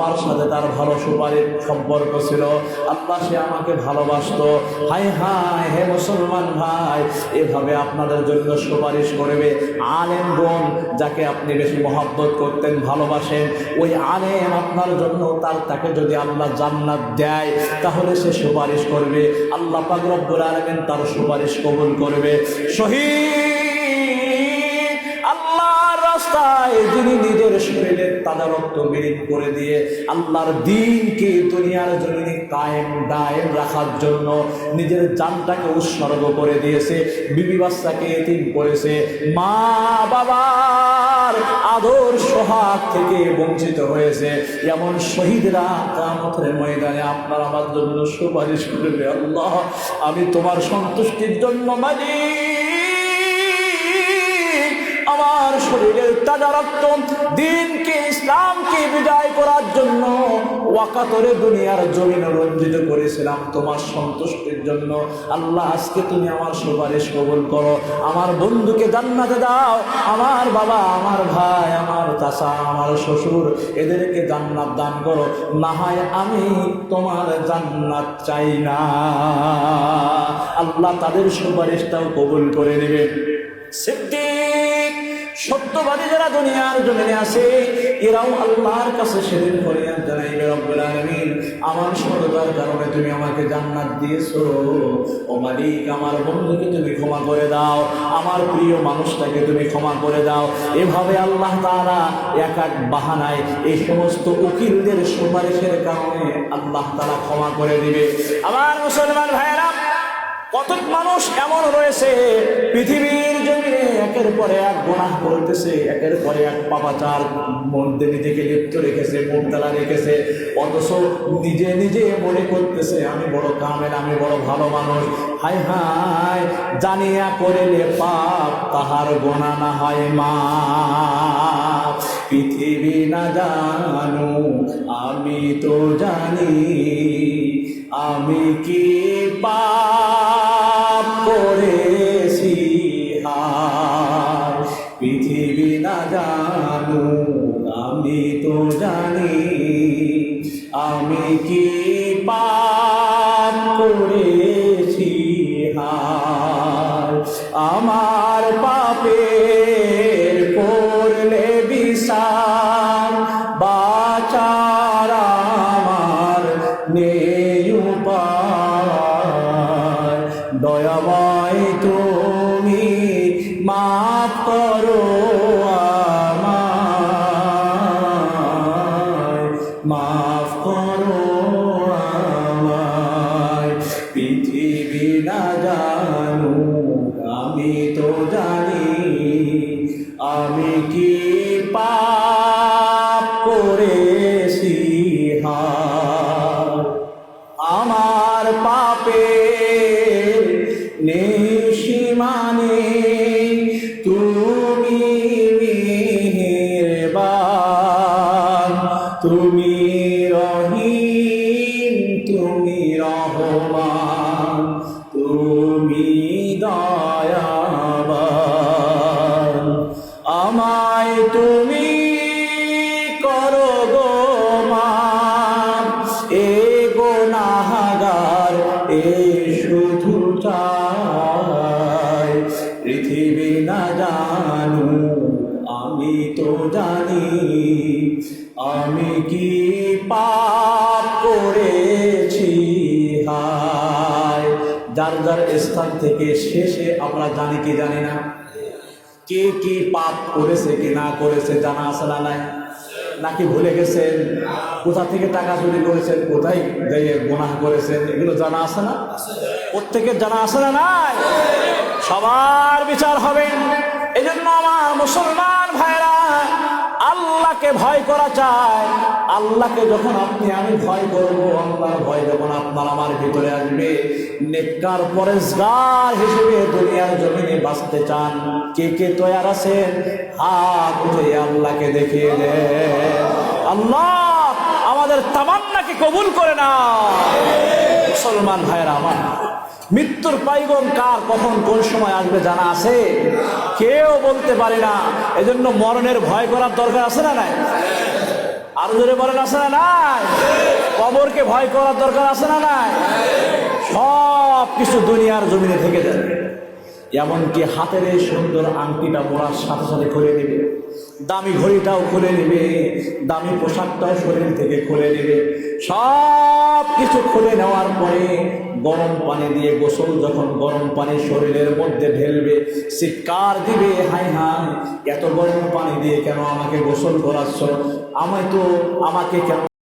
আমার সাথে তার ভালো সুপারিশ সম্পর্ক ছিল, আল্লাহ সে আমাকে ভালোবাসতো। হায় হায় হে মুসলমান ভাই, এভাবে আপনাদের জন্য সুপারিশ করবে আলেমগণ, যাকে আপনি বেশি মহব্বত করতেন, ভালোবাসেন, ওই আলেম আপনার জন্য তাকে যদি আল্লাহ জান্নাত দেয় তাহলে সে সুপারিশ করবে, আল্লাহ পাক রব্বুল আলামিন তার সুপারিশ কবুল করবে। শহীদ আল্লাহর রাস্তায় যিনি নিজের শরীরের তাজা রক্ত বিলীন করে দিয়ে আল্লাহর দ্বীনকে দুনিয়ার জমিনে কায়েম দায়েম রাখার জন্য নিজের জানটাকে উৎসর্গ করে দিয়েছে, বিবি বাচ্চাকে এতিম করেছে, মা বাবার আদর সোহাগ থেকে বঞ্চিত হয়েছে, এমন শহীদরা কিয়ামতের ময়দানে আপনার আমার জন্য সুপারিশ করবে, আল্লাহ আমি তোমার সন্তুষ্টির জন্য আমার শরীরের তাজা রক্ত দ্বীনকে ইসলামকে বিজয় করার জন্য ওয়াকাতরে দুনিয়ার জমিনে রঞ্জিত করেছিলাম তোমার সন্তুষ্টির জন্য, আল্লাহ আজকে তুমি আমার সুপারিশ কবুল করো, আমার বন্ধুকে জান্নাতে দাও, আমার বাবা, আমার ভাই, আমার চাচা, আমার শ্বশুর, এদেরকে জান্নাত দান করো, না হয় আমি তোমার জান্নাত চাই না। আল্লাহ তাদের সুপারিশটাও কবুল করে নেবে। সিদ্দিক সত্যবাদী যারা দুনিয়ার জমিনে আছে, এরাও আল্লাহর কাছে সেদিন ফরিয়াদ জানাইবে, রব্বুল আলামিন আমার সততার কারণে তুমি আমাকে জান্নাত দিয়েছো, ও মালিক আমার বন্ধুকে তুমি ক্ষমা করে দাও, আমার প্রিয় মানুষটাকে তুমি ক্ষমা করে দাও। এভাবে আল্লাহ তাআলা এক এক বাহানায় এই সমস্ত উকিলদের সুপারিশের কারণে আল্লাহ তাআলা ক্ষমা করে দিবে। আমার মুসলমান ভাইয়েরা, কত মানুষ এমন রয়েছে পৃথিবীর জমিনে একের পরে এক গুনাহ করতেছে, একের পরে এক পাপাচার মধ্যে নিজেকে লিপ্ত রেখেছে, মুবতালা রেখেছে, অথচ নিজে নিজে মনে করতেছে আমি বড় কামেল, আমি বড় ভালো মানুষ। হায় হায়, জানিয়া করিলে পাপ তাহার গোনা না হয় মা, পৃথিবী না জানো আমি তো জানি, আমি কি পাপ করেছি হায়, পৃথিবী না জানো আমি তো জানি, আমি কি পাপ করেছি হায়, আমার পাপের করলে বিচার, বাঁচার আমার নেই উপায়, দয়াময় তুমি মাফ করো আমায়, মাফ করো আমায়, পৃথিবী না জানো আমি তো জানি, আমি কি পাপ করেছি হায়, আমার পাপের নেই সীমানে তুমি মেহেরবান, তুমি রহিম, তুমি রহমান, তুমি দয়াবান, আমায় তুমি করো গো মাফ, এ গুনাহগার এ শুধু চাই, পৃথিবী না জানো আমি তো জানি, আমি কি পাপ করেছি হায়। যার যার স্থান থেকে শেষে আমরা জানি কি জানি না, কে কি পাপ করেছে কি না করেছে জানা আছে না নাই, নাকি ভুলে গেছেন? কোথা থেকে টাকা চুরি করেছেন, কোথায় গিয়ে গুনাহ করেছেন, এগুলো জানা আছে না? প্রত্যেকের জানা আছে না নাই? সবার বিচার হবে। এই জন্য আমার মুসলমান ভাইরা আল্লাহকে ভয় করা চায়। আল্লাহকে যখন আপনি আমি ভয় করবো, আল্লাহর ভয় যখন আপনার আমার ভিতরে আসবে, নেককার পরেশগার হিসেবে দুনিয়ার জমিনে বাঁচতে চান, কে কে তৈয়ার আছেন? হাত উঠে আল্লাহকে দেখিয়ে দেন। আল্লাহ আমাদের তামান্নাকে কবুল করে না। মুসলমান ভাইরা আমার, মৃত্যুর পাইগম কার কখন কোন সময় আসবে জানা আছে? কেউ বলতে পারে না। এজন্য মরণের ভয় করার দরকার আছে না নাই? আর জোরে বলেন আছে না নাই? কবরকে ভয় করার দরকার আছে না নাই? সব কিছু দুনিয়ার জমিনে থেকে যাবে, এমনকি হাতের এই সুন্দর আংটিটা মোড়ার সাথে সাথে খুলে নেবে, দামি ঘড়িটাও খুলে নেবে, দামি পোশাকটাও শরীর থেকে খুলে নেবে। সব কিছু খুলে নেওয়ার পরে গরম পানি দিয়ে গোসল, যখন গরম পানি শরীরের মধ্যে ঢেলবে, চিৎকার দিবে, হায় হায়, এত গরম পানি দিয়ে কেন আমাকে গোসল করাচ্ছ, আমাকে কেন